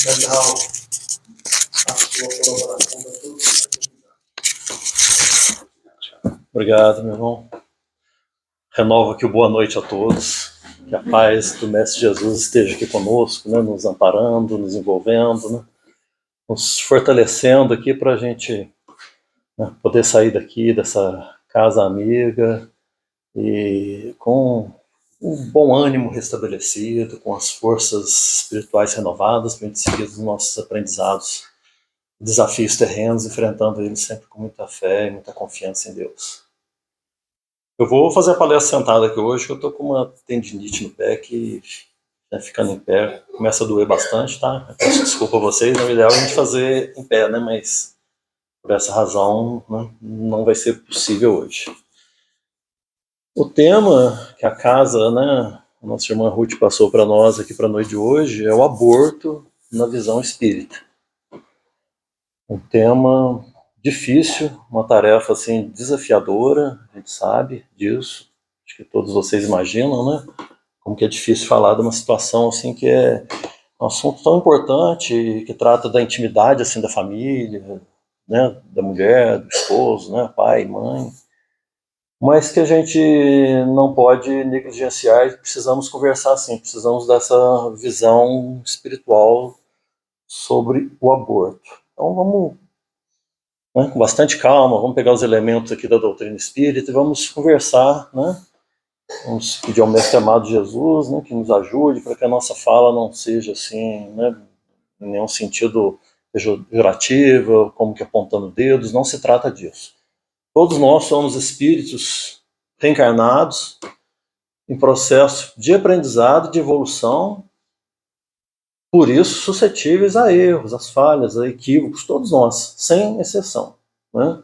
legal a sua colaboração para todos. Obrigado, meu irmão. Renovo aqui o boa noite a todos. Que a paz do Mestre Jesus esteja aqui conosco, né, nos amparando, nos envolvendo, né, nos fortalecendo aqui para a gente, né, poder sair daqui, dessa casa amiga, e com um bom ânimo restabelecido, com as forças espirituais renovadas, para a gente seguir os nossos aprendizados, desafios terrenos, enfrentando eles sempre com muita fé e muita confiança em Deus. Eu vou fazer a palestra sentada aqui hoje, que eu tô com uma tendinite no pé que, né, ficando em pé, começa a doer bastante, tá? Eu peço desculpa a vocês, não é ideal a gente fazer em pé, né? Mas por essa razão, né, não vai ser possível hoje. O tema que a casa, né, a nossa irmã Ruth passou para nós aqui para a noite de hoje é o aborto na visão espírita. Um tema difícil, uma tarefa assim desafiadora, a gente sabe disso, acho que todos vocês imaginam, né? Como que é difícil falar de uma situação assim que é um assunto tão importante, que trata da intimidade assim da família, né, da mulher, do esposo, né, pai, mãe, mas que a gente não pode negligenciar e precisamos conversar sim, precisamos dessa visão espiritual sobre o aborto. Então vamos, né, com bastante calma, vamos pegar os elementos aqui da doutrina espírita e vamos conversar, né? Vamos pedir ao Mestre amado Jesus, né, que nos ajude para que a nossa fala não seja assim, né, em nenhum sentido pejorativo, como que apontando dedos, não se trata disso. Todos nós somos espíritos reencarnados em processo de aprendizado, de evolução, por isso suscetíveis a erros, às falhas, a equívocos, todos nós, sem exceção, né?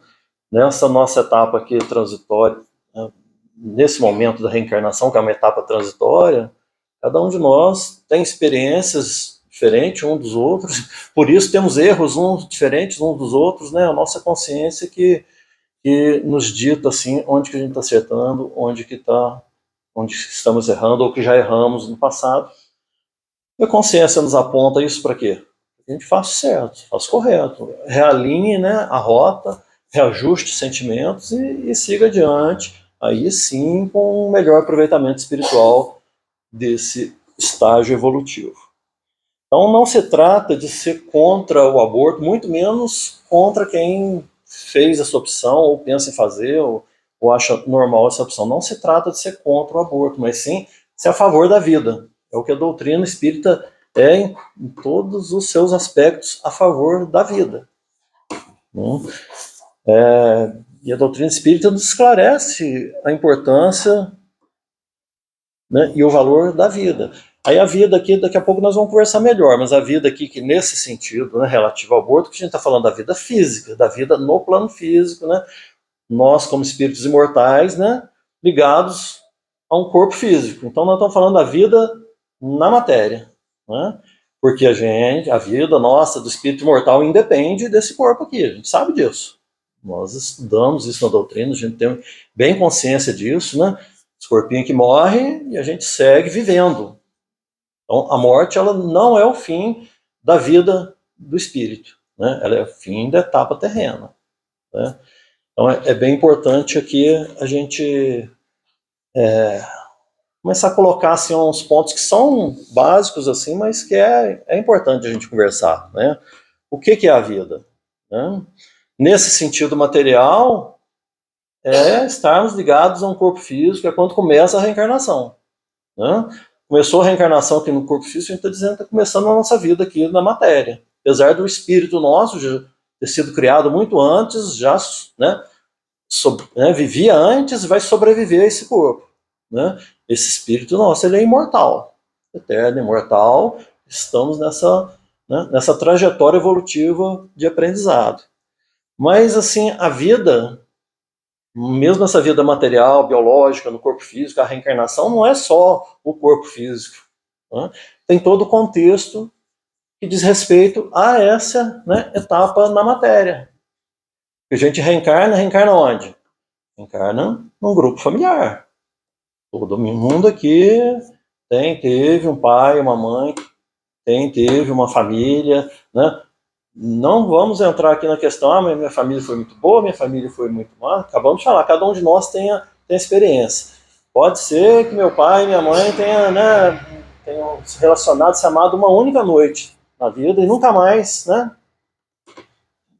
Nessa nossa etapa aqui transitória, né, nesse momento da reencarnação, que é uma etapa transitória, cada um de nós tem experiências diferentes uns dos outros, por isso temos erros uns diferentes uns dos outros, né? A nossa consciência que nos dita assim onde que a gente está acertando, onde estamos errando ou que já erramos no passado. E a consciência nos aponta isso para quê? Que a gente faça certo, faça correto, realinhe, né, a rota, reajuste os sentimentos e siga adiante, aí sim com um melhor aproveitamento espiritual desse estágio evolutivo. Então não se trata de ser contra o aborto, muito menos contra quem fez essa opção, ou pensa em fazer, ou acha normal essa opção. Não se trata de ser contra o aborto, mas sim ser a favor da vida. É o que a doutrina espírita é em todos os seus aspectos a favor da vida. E a doutrina espírita nos esclarece a importância, né, e o valor da vida. Aí a vida aqui, daqui a pouco nós vamos conversar melhor, mas a vida aqui, que nesse sentido, né, relativo ao aborto, que a gente está falando da vida física, da vida no plano físico, né, nós como espíritos imortais, né, ligados a um corpo físico. Então nós estamos falando da vida na matéria, né, porque a vida nossa, do espírito imortal, independe desse corpo aqui, a gente sabe disso. Nós estudamos isso na doutrina, a gente tem bem consciência disso, né, esse corpinho que morre e a gente segue vivendo. Então, a morte, ela não é o fim da vida do espírito, né? Ela é o fim da etapa terrena, né? Então, é bem importante aqui a gente começar a colocar assim, uns pontos que são básicos, assim, mas que é importante a gente conversar, né? O que é a vida? Né? Nesse sentido material, é estarmos ligados a um corpo físico, é quando começa a reencarnação, né? Começou a reencarnação aqui no corpo físico, a gente está dizendo que está começando a nossa vida aqui na matéria. Apesar do espírito nosso já ter sido criado muito antes, já, né, vivia antes e vai sobreviver a esse corpo, né? Esse espírito nosso, ele é imortal, eterno, imortal. Estamos nessa trajetória evolutiva de aprendizado. Mas, assim, a vida, mesmo essa vida material, biológica, no corpo físico, a reencarnação não é só o corpo físico, né? Tem todo o contexto que diz respeito a essa, né, etapa na matéria. A gente reencarna onde? Reencarna num grupo familiar. Todo mundo aqui teve um pai, uma mãe, teve uma família, né? Não vamos entrar aqui na questão, minha família foi muito boa, minha família foi muito má. Acabamos de falar, cada um de nós tem experiência. Pode ser que meu pai e minha mãe tenham se relacionado, se amado uma única noite na vida e nunca mais, né?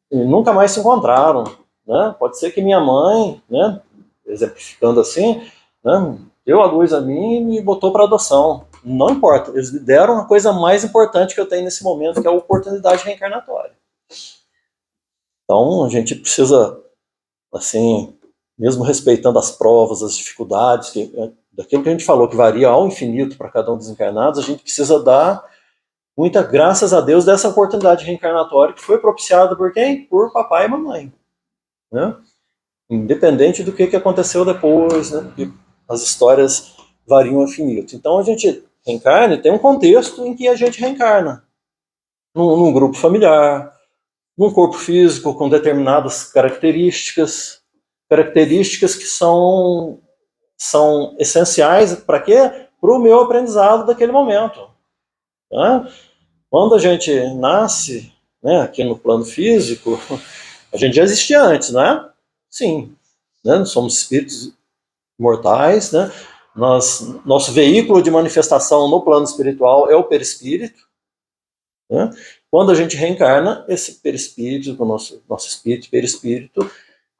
E nunca mais se encontraram, né? Pode ser que minha mãe, né, exemplificando assim, né, deu a luz a mim e me botou para adoção. Não importa, eles me deram a coisa mais importante que eu tenho nesse momento, que é a oportunidade reencarnatória. Então, a gente precisa, assim, mesmo respeitando as provas, as dificuldades, daquilo que a gente falou, que varia ao infinito para cada um dos encarnados, a gente precisa dar muitas graças a Deus dessa oportunidade reencarnatória que foi propiciada por quem? Por papai e mamãe, né? Independente do que aconteceu depois, né? Porque as histórias variam ao infinito. Então a gente reencarna e tem um contexto em que a gente reencarna. Num grupo familiar, num corpo físico com determinadas características que são essenciais para quê? Para o meu aprendizado daquele momento. Né? Quando a gente nasce, né, aqui no plano físico, a gente já existia antes, não é? Sim. Né? Nós somos espíritos mortais, né? Nosso veículo de manifestação no plano espiritual é o perispírito. Né? Quando a gente reencarna, esse perispírito, o nosso espírito, perispírito,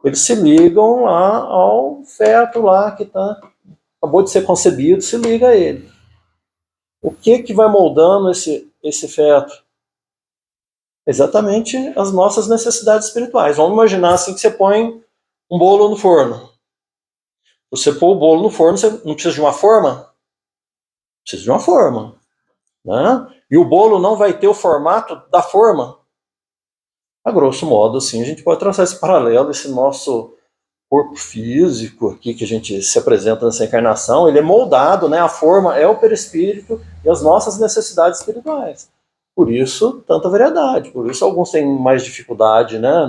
eles se ligam lá ao feto lá que acabou de ser concebido, se liga a ele. O que vai moldando esse feto? Exatamente as nossas necessidades espirituais. Vamos imaginar assim que você põe um bolo no forno. Você pôr o bolo no forno, você não precisa de uma forma? Precisa de uma forma. Né? E o bolo não vai ter o formato da forma? A grosso modo, assim, a gente pode traçar esse paralelo, esse nosso corpo físico aqui que a gente se apresenta nessa encarnação, ele é moldado, né? A forma é o perispírito e as nossas necessidades espirituais. Por isso, tanta variedade. Por isso, alguns têm mais dificuldade, né?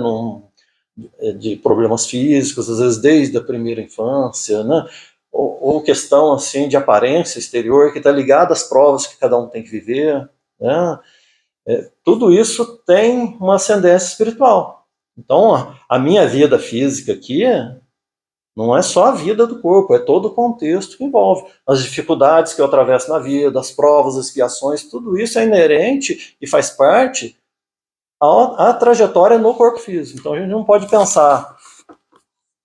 De problemas físicos, às vezes desde a primeira infância, né? Ou questão assim de aparência exterior que está ligada às provas que cada um tem que viver, né? Tudo isso tem uma ascendência espiritual. Então, a minha vida física aqui não é só a vida do corpo, é todo o contexto que envolve. As dificuldades que eu atravesso na vida, as provas, as expiações, tudo isso é inerente e faz parte à trajetória no corpo físico. Então, a gente não pode pensar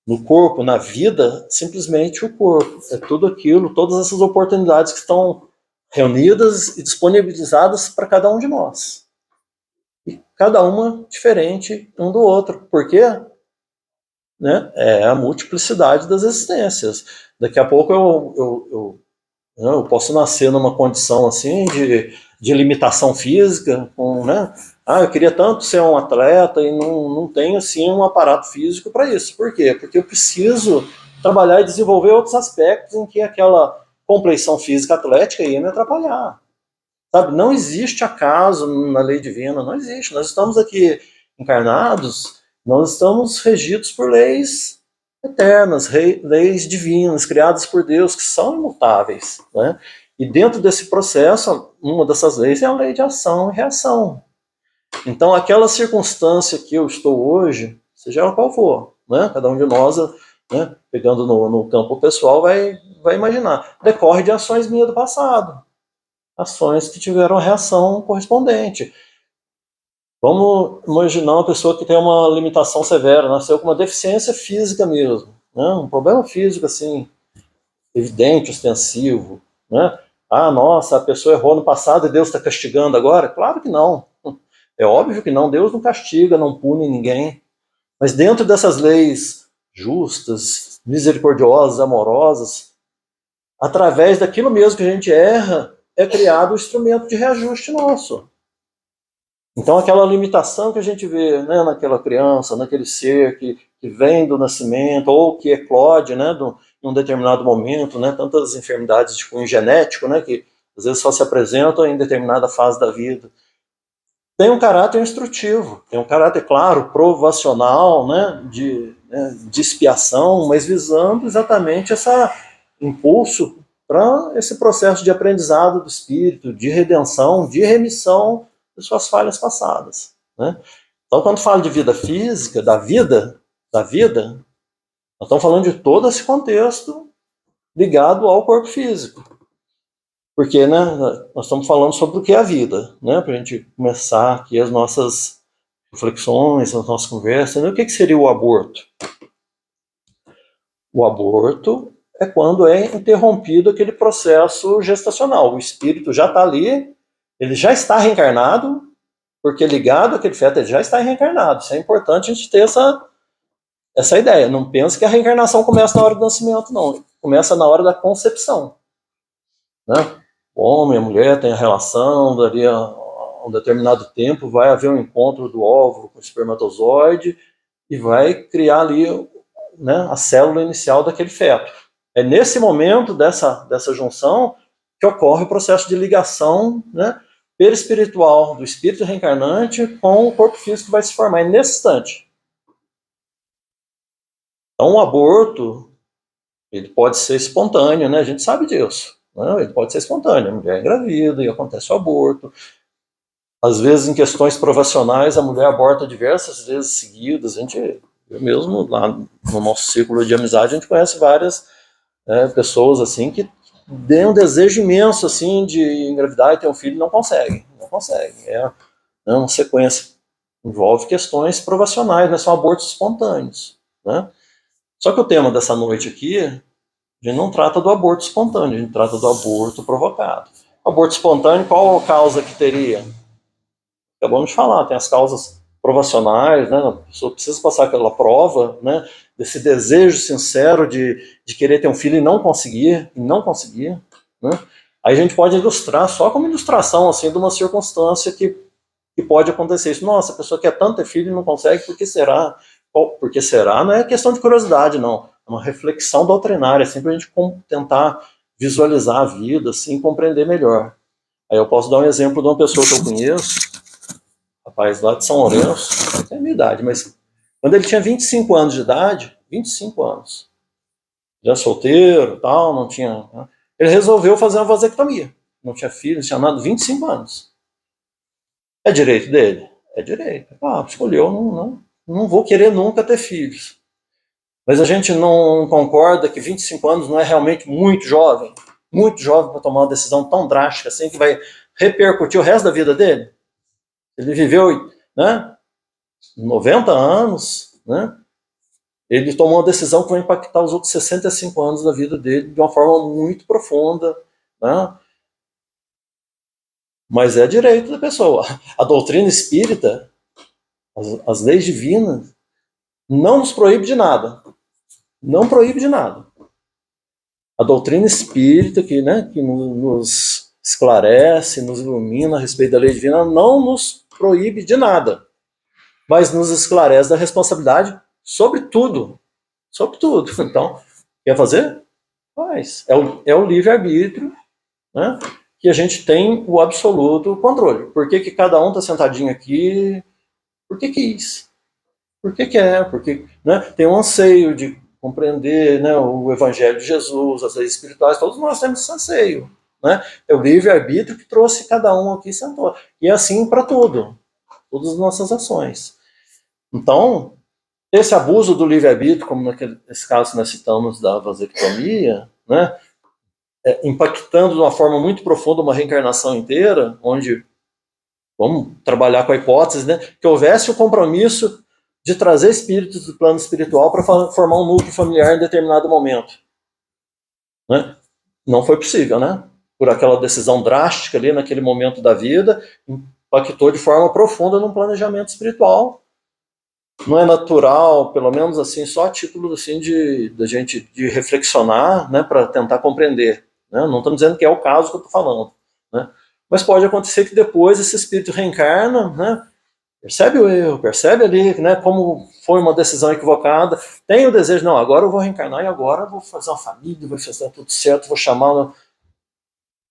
no corpo, na vida, simplesmente o corpo. É tudo aquilo, todas essas oportunidades que estão reunidas e disponibilizadas para cada um de nós. E cada uma diferente um do outro. Por quê? Né? É a multiplicidade das existências. Daqui a pouco eu posso nascer numa condição assim de limitação física, né? Eu queria tanto ser um atleta e não tenho assim um aparato físico para isso. Por quê? Porque eu preciso trabalhar e desenvolver outros aspectos em que aquela compleição física atlética ia me atrapalhar. Sabe? Não existe acaso na lei divina, não existe. Nós estamos aqui encarnados, nós estamos regidos por leis eternas, leis divinas, criadas por Deus, que são imutáveis. Né? E dentro desse processo, uma dessas leis é a lei de ação e reação. Então, aquela circunstância que eu estou hoje, seja ela qual for, né? Cada um de nós, né, pegando no campo pessoal, vai imaginar, decorre de ações minhas do passado. Ações que tiveram a reação correspondente. Vamos imaginar uma pessoa que tem uma limitação severa, nasceu com uma deficiência física mesmo, né? Um problema físico assim, evidente, ostensivo, né? Nossa, a pessoa errou no passado e Deus está castigando agora? Claro que não. É óbvio que não, Deus não castiga, não pune ninguém. Mas dentro dessas leis justas, misericordiosas, amorosas, através daquilo mesmo que a gente erra, é criado o instrumento de reajuste nosso. Então aquela limitação que a gente vê, né, naquela criança, naquele ser que vem do nascimento, ou que eclode, né, em um determinado momento, né, tantas enfermidades de cunho genético, né, que às vezes só se apresentam em determinada fase da vida, tem um caráter instrutivo, tem um caráter, claro, provacional, né, de expiação, mas visando exatamente esse impulso para esse processo de aprendizado do espírito, de redenção, de remissão de suas falhas passadas, né? Então, quando fala de vida física, da vida, nós estamos falando de todo esse contexto ligado ao corpo físico. Porque, né, nós estamos falando sobre o que é a vida, né, para a gente começar aqui as nossas reflexões, as nossas conversas. Né? O que seria o aborto? O aborto é quando é interrompido aquele processo gestacional. O espírito já está ali, ele já está reencarnado, porque ligado àquele feto, ele já está reencarnado. Isso é importante a gente ter essa ideia. Não pense que a reencarnação começa na hora do nascimento, não. Começa na hora da concepção. Né? O homem e a mulher têm a relação, dali a um determinado tempo vai haver um encontro do óvulo com o espermatozoide e vai criar ali, né, a célula inicial daquele feto. É nesse momento dessa junção que ocorre o processo de ligação, né, perispiritual do espírito reencarnante com o corpo físico que vai se formar. É nesse instante. Então, o aborto, ele pode ser espontâneo, né? A gente sabe disso. Né? Ele pode ser espontâneo. A mulher é engravida e acontece o aborto. Às vezes, em questões provacionais, a mulher aborta diversas vezes seguidas. Eu mesmo, lá no nosso círculo de amizade, a gente conhece várias pessoas assim que têm um desejo imenso assim, de engravidar e ter um filho e não conseguem. Não conseguem. É uma sequência. Envolve questões provacionais, né? São abortos espontâneos. Né? Só que o tema dessa noite aqui, a gente não trata do aborto espontâneo, a gente trata do aborto provocado. O aborto espontâneo, qual a causa que teria? Acabamos de falar, tem as causas provacionais, né? A pessoa precisa passar aquela prova, né? Desse desejo sincero de querer ter um filho e não conseguir, né? Aí a gente pode ilustrar, só como ilustração, assim, de uma circunstância que pode acontecer isso. Nossa, a pessoa quer tanto ter filho e não consegue, por que será? Por que será? Não é questão de curiosidade, não. É uma reflexão doutrinária, assim, para a gente tentar visualizar a vida, assim, compreender melhor. Aí eu posso dar um exemplo de uma pessoa que eu conheço, rapaz lá de São Lourenço, tem a minha idade, mas quando ele tinha 25 anos de idade, 25 anos, já solteiro, tal, não tinha... Né? Ele resolveu fazer uma vasectomia. Não tinha filho, não tinha nada, 25 anos. É direito dele? É direito. Escolheu, não vou querer nunca ter filhos. Mas a gente não concorda que 25 anos não é realmente muito jovem para tomar uma decisão tão drástica assim, que vai repercutir o resto da vida dele? Ele viveu, né, 90 anos, né? Ele tomou uma decisão que vai impactar os outros 65 anos da vida dele de uma forma muito profunda, né? Mas é direito da pessoa. A doutrina espírita, as leis divinas, não nos proíbe de nada. Não proíbe de nada. A doutrina espírita que nos esclarece, nos ilumina a respeito da lei divina, não nos proíbe de nada, mas nos esclarece da responsabilidade sobre tudo. Sobre tudo. Então, quer fazer? Faz. É o livre-arbítrio, né, que a gente tem o absoluto controle. Por que cada um está sentadinho aqui? Por que quis? Por que quer? Porque, né, tem um anseio de compreender, né, o Evangelho de Jesus, as leis espirituais, todos nós temos esse anseio. Né? É o livre-arbítrio que trouxe cada um aqui e sentou. E é assim para tudo, todas as nossas ações. Então, esse abuso do livre-arbítrio, como nesse caso que nós citamos da vasectomia, né, impactando de uma forma muito profunda uma reencarnação inteira, onde vamos trabalhar com a hipótese, né, que houvesse o compromisso de trazer espíritos do plano espiritual para formar um núcleo familiar em determinado momento. Né? Não foi possível, né? Por aquela decisão drástica ali naquele momento da vida, impactou de forma profunda num planejamento espiritual. Não é natural, pelo menos assim, só a título assim, de gente de reflexionar, né, para tentar compreender. Né? Não estou dizendo que é o caso que eu estou falando. Né? Mas pode acontecer que depois esse espírito reencarna, né? Percebe o erro, percebe ali, né, como foi uma decisão equivocada, tem o desejo, não, agora eu vou reencarnar e agora eu vou fazer uma família, vou fazer tudo certo, vou chamá-la,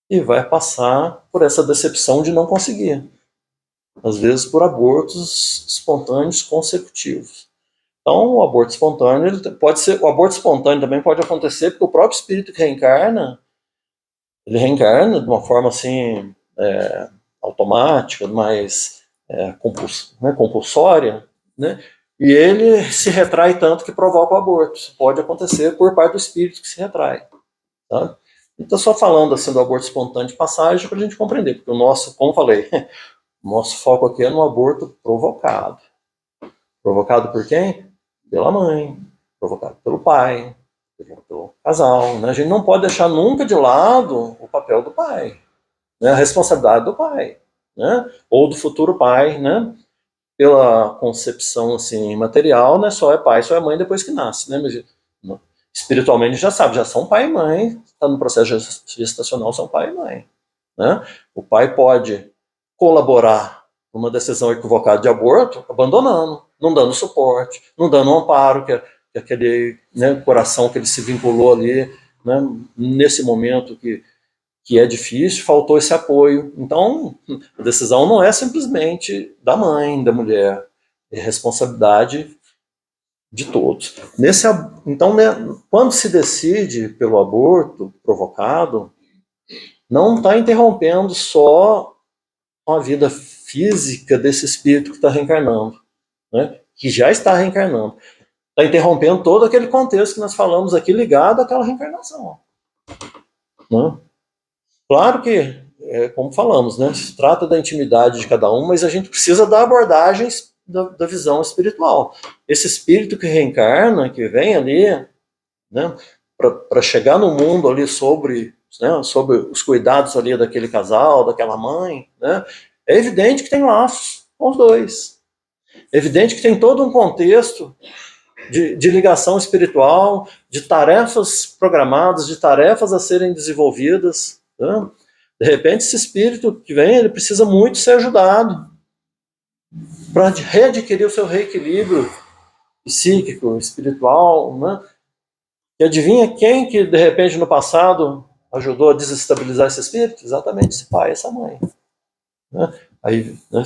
e vai passar por essa decepção de não conseguir, às vezes por abortos espontâneos consecutivos. Então, o aborto espontâneo, o aborto espontâneo também pode acontecer porque o próprio espírito que reencarna, Ele reencarna de uma forma assim, automática, mais compulsória, né? E ele se retrai tanto que provoca o aborto. Isso pode acontecer por parte do espírito que se retrai. Tá? Então, só falando assim do aborto espontâneo de passagem para a gente compreender, porque o nosso, como falei, o nosso foco aqui é no aborto provocado. Provocado por quem? Pela mãe, provocado pelo pai, pelo casal. Né? A gente não pode deixar nunca de lado o papel do pai, né? A responsabilidade do pai, né? Ou do futuro pai, né? Pela concepção assim material, né? Só é pai, só é mãe depois que nasce, né? Mas, espiritualmente já sabe, já são pai e mãe, está no processo gestacional, são pai e mãe, né? O pai pode colaborar numa decisão equivocada de aborto, abandonando, não dando suporte, não dando um amparo, que aquele, né, coração que ele se vinculou ali, né, nesse momento que é difícil, faltou esse apoio. Então, a decisão não é simplesmente da mãe, da mulher, é responsabilidade de todos. Então, né, quando se decide pelo aborto provocado, não está interrompendo só a vida física desse espírito que está reencarnando, né, que já está reencarnando. Está interrompendo todo aquele contexto que nós falamos aqui ligado àquela reencarnação. Né? Claro que, como falamos, né, se trata da intimidade de cada um, mas a gente precisa dar abordagens da visão espiritual. Esse espírito que reencarna, que vem ali, né, para chegar no mundo ali sobre os cuidados ali daquele casal, daquela mãe, né, é evidente que tem laços com os dois. É evidente que tem todo um contexto de ligação espiritual, de tarefas programadas, de tarefas a serem desenvolvidas. Né? De repente, esse espírito que vem, ele precisa muito ser ajudado para readquirir o seu reequilíbrio psíquico, espiritual, né? E adivinha quem que, de repente, no passado ajudou a desestabilizar esse espírito? Exatamente esse pai, essa mãe. Né? Aí, né,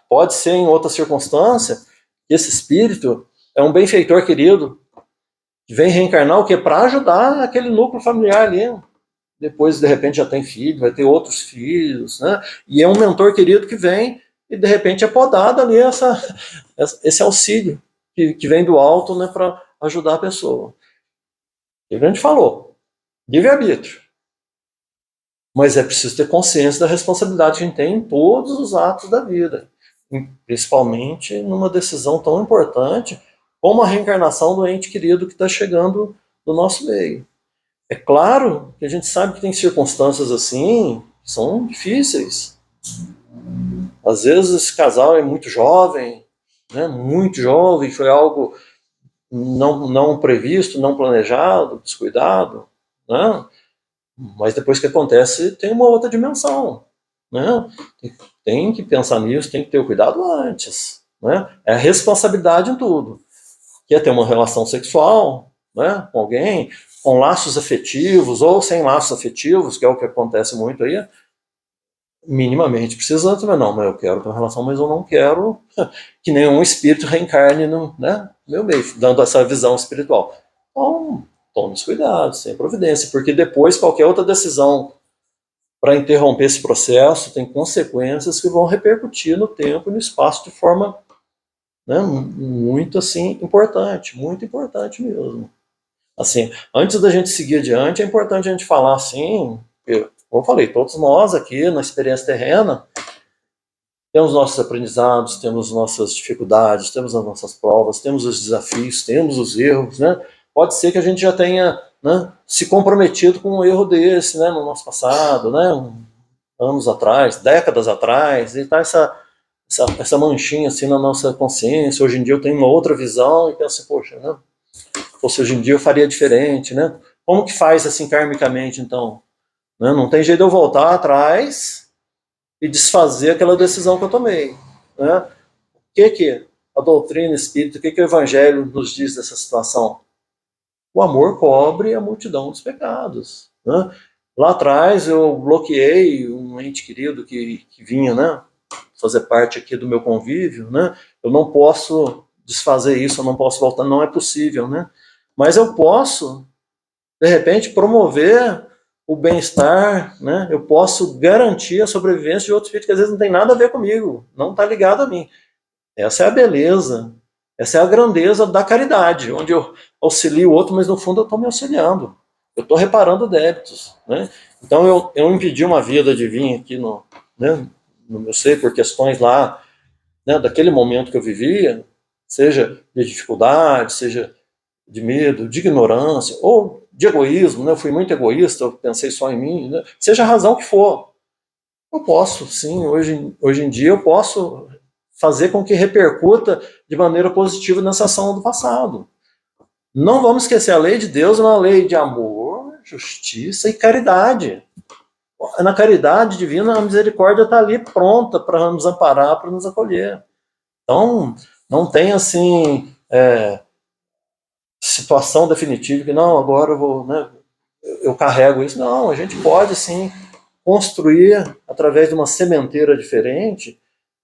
pode ser em outra circunstância que esse espírito é um benfeitor querido que vem reencarnar o quê? Para ajudar aquele núcleo familiar ali. Depois, de repente, já tem filho, vai ter outros filhos, né? E é um mentor querido que vem e, de repente, é podado ali esse auxílio que vem do alto, né, para ajudar a pessoa. E a gente falou, livre-arbítrio. Mas é preciso ter consciência da responsabilidade que a gente tem em todos os atos da vida, principalmente numa decisão tão importante como a reencarnação do ente querido que está chegando do nosso meio. É claro que a gente sabe que tem circunstâncias assim que são difíceis. Às vezes esse casal é muito jovem, né? Muito jovem, foi algo não previsto, não planejado, descuidado, né? Mas depois que acontece, tem uma outra dimensão, né? Tem que pensar nisso, tem que ter o cuidado antes, né? É a responsabilidade em tudo. Quer ter uma relação sexual, né, com alguém, com laços afetivos ou sem laços afetivos, que é o que acontece muito aí, minimamente precisa também, não, mas eu quero ter uma relação, mas eu não quero que nenhum espírito reencarne no, né, meu meio, dando essa visão espiritual. Então, tome os cuidados, tenha providência, porque depois qualquer outra decisão para interromper esse processo tem consequências que vão repercutir no tempo e no espaço de forma, né, muito assim importante, muito importante mesmo. Assim, antes da gente seguir adiante, é importante a gente falar assim, como eu falei, todos nós aqui na experiência terrena temos nossos aprendizados, temos nossas dificuldades, temos as nossas provas, temos os desafios, temos os erros, né? Pode ser que a gente já tenha, né, se comprometido com um erro desse, né, no nosso passado, né, anos atrás, décadas atrás, e tá essa manchinha assim na nossa consciência. Hoje em dia eu tenho uma outra visão e penso assim, poxa, né? Ou se hoje em dia eu faria diferente, né? Como que faz assim karmicamente, então? Né? Não tem jeito de eu voltar atrás e desfazer aquela decisão que eu tomei. Né? O que a doutrina espírita, o que o evangelho nos diz dessa situação? O amor cobre a multidão dos pecados. Né? Lá atrás eu bloqueei um ente querido que vinha, né, fazer parte aqui do meu convívio, né? Eu não posso desfazer isso, eu não posso voltar, não é possível, né? Mas eu posso, de repente, promover o bem-estar, né? Eu posso garantir a sobrevivência de outro espírito que às vezes não tem nada a ver comigo, não está ligado a mim. Essa é a beleza, essa é a grandeza da caridade, onde eu auxilio o outro, mas no fundo eu estou me auxiliando, eu estou reparando débitos, né? Então eu impedi uma vida de vir aqui no, né, no meu ser por questões lá, né, daquele momento que eu vivia, seja de dificuldade, seja de medo, de ignorância, ou de egoísmo, né? Eu fui muito egoísta, eu pensei só em mim, né? Seja a razão que for, eu posso, sim, hoje em dia eu posso fazer com que repercuta de maneira positiva nessa ação do passado. Não vamos esquecer, a lei de Deus é uma lei de amor, justiça e caridade. Na caridade divina, a misericórdia está ali pronta para nos amparar, para nos acolher. Então, não tem assim situação definitiva que não, agora eu vou, né, eu carrego isso. Não, a gente pode sim construir através de uma sementeira diferente,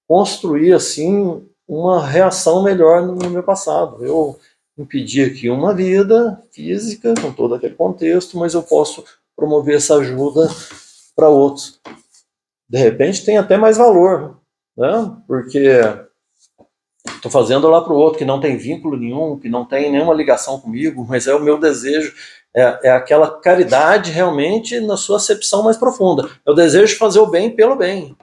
construir assim uma reação melhor no meu passado. Eu impedi aqui uma vida física com todo aquele contexto, mas eu posso promover essa ajuda para outros. De repente tem até mais valor, né? Porque estou fazendo lá para o outro que não tem vínculo nenhum, que não tem nenhuma ligação comigo, mas é o meu desejo, é aquela caridade realmente na sua acepção mais profunda. É o desejo de fazer o bem pelo bem,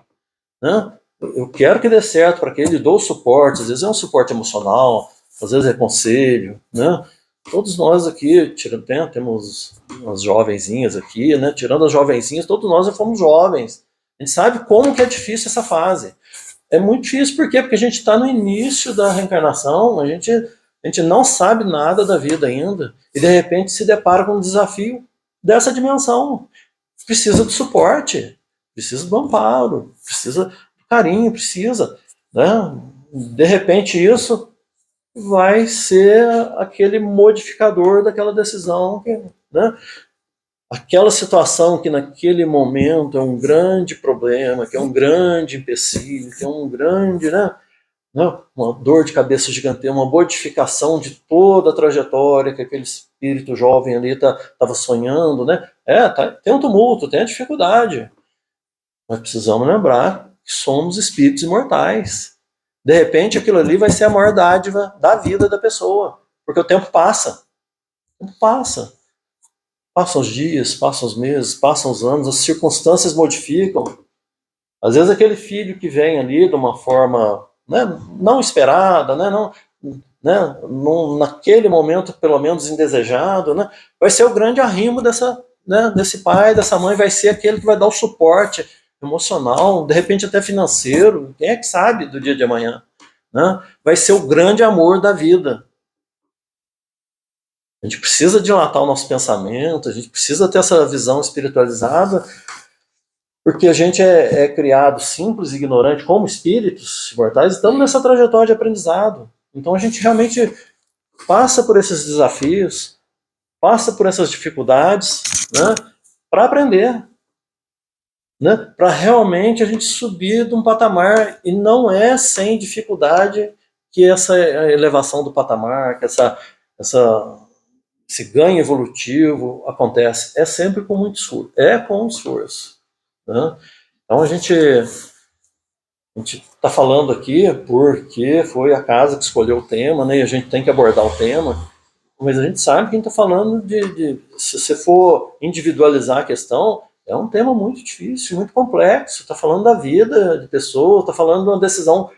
né? Eu quero que dê certo para aquele, dou suporte, às vezes é um suporte emocional, às vezes é conselho, né? Todos nós aqui, temos umas jovenzinhas aqui, né? Tirando as jovenzinhas, todos nós já fomos jovens. A gente sabe como que é difícil essa fase. É muito difícil, por quê? Porque a gente está no início da reencarnação, a gente não sabe nada da vida ainda, e de repente se depara com um desafio dessa dimensão. Precisa de suporte, precisa do amparo, precisa do carinho, precisa, né? De repente isso vai ser aquele modificador daquela decisão, né? Aquela situação que naquele momento é um grande problema, que é um grande empecilho, que é um grande, né? Uma dor de cabeça gigantesca, uma modificação de toda a trajetória que aquele espírito jovem ali estava sonhando, né? Tem um tumulto, tem a dificuldade, mas precisamos lembrar que somos espíritos imortais. De repente aquilo ali vai ser a maior dádiva da vida da pessoa, porque o tempo passa, o tempo passa. Passam os dias, passam os meses, passam os anos, as circunstâncias modificam. Às vezes aquele filho que vem ali de uma forma, né, não esperada, né, naquele momento pelo menos indesejado, né, vai ser o grande arrimo desse pai, dessa mãe, vai ser aquele que vai dar o suporte emocional, de repente até financeiro, quem é que sabe do dia de amanhã, né? Vai ser o grande amor da vida. A gente precisa dilatar o nosso pensamento, a gente precisa ter essa visão espiritualizada, porque a gente é criado simples e ignorante como espíritos imortais, estamos nessa trajetória de aprendizado. Então a gente realmente passa por esses desafios, passa por essas dificuldades, né, para aprender, né, para realmente a gente subir de um patamar, e não é sem dificuldade que essa elevação do patamar, que esse ganho evolutivo acontece. É sempre com muito esforço, com esforço, né? Então a gente está falando aqui porque foi a casa que escolheu o tema, né? E a gente tem que abordar o tema, mas a gente sabe que a gente está falando se você for individualizar a questão, é um tema muito difícil, muito complexo. Está falando da vida de pessoas, está falando de uma decisão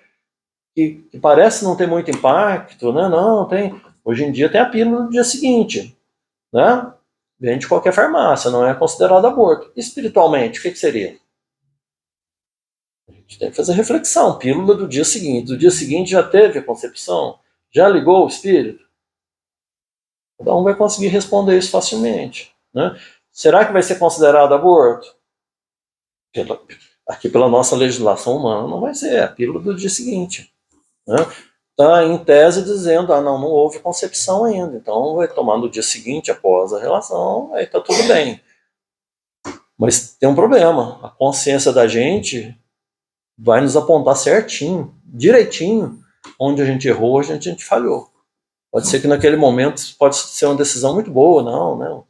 que parece não ter muito impacto, né? Não, tem. Hoje em dia tem a pílula do dia seguinte, né? Vende de qualquer farmácia, não é considerado aborto. Espiritualmente, o que seria? A gente tem que fazer reflexão. Pílula do dia seguinte. Do dia seguinte já teve a concepção? Já ligou o espírito? Cada um vai conseguir responder isso facilmente, né? Será que vai ser considerado aborto? Aqui pela nossa legislação humana não vai ser. É a pílula do dia seguinte, né? Está em tese dizendo, não houve concepção ainda, então vai tomar no dia seguinte, após a relação, aí está tudo bem. Mas tem um problema, a consciência da gente vai nos apontar certinho, direitinho, onde a gente errou, onde a gente falhou. Pode ser que naquele momento pode ser uma decisão muito boa, não.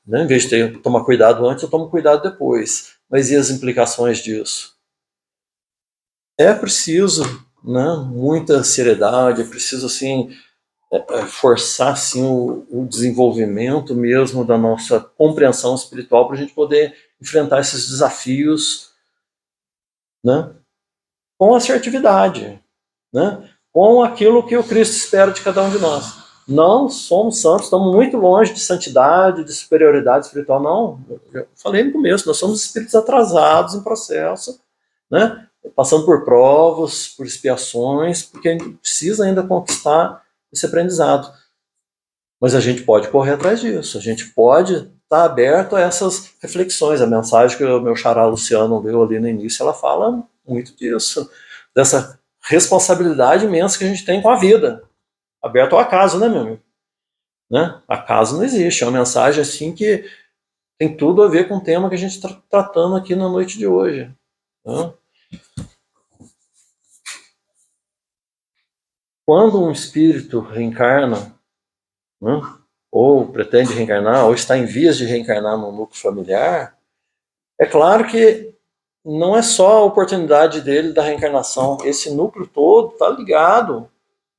Né? Em vez de tomar cuidado antes, eu tomo cuidado depois. Mas e as implicações disso? É preciso, né, muita seriedade, é preciso assim, forçar assim, o desenvolvimento mesmo da nossa compreensão espiritual para a gente poder enfrentar esses desafios, né, com assertividade, né, com aquilo que o Cristo espera de cada um de nós. Não somos santos, estamos muito longe de santidade, de superioridade espiritual, não. Eu falei no começo, nós somos espíritos atrasados em processo, né, passando por provas, por expiações, porque a gente precisa ainda conquistar esse aprendizado. Mas a gente pode correr atrás disso, a gente pode estar aberto a essas reflexões. A mensagem que o meu xará Luciano leu ali no início, ela fala muito disso, dessa responsabilidade imensa que a gente tem com a vida, aberto ao acaso, né, meu amigo? Né? Acaso não existe, é uma mensagem assim que tem tudo a ver com o tema que a gente está tratando aqui na noite de hoje. Né? Quando um espírito reencarna, né, ou pretende reencarnar, ou está em vias de reencarnar no núcleo familiar, é claro que não é só a oportunidade dele da reencarnação, esse núcleo todo está ligado,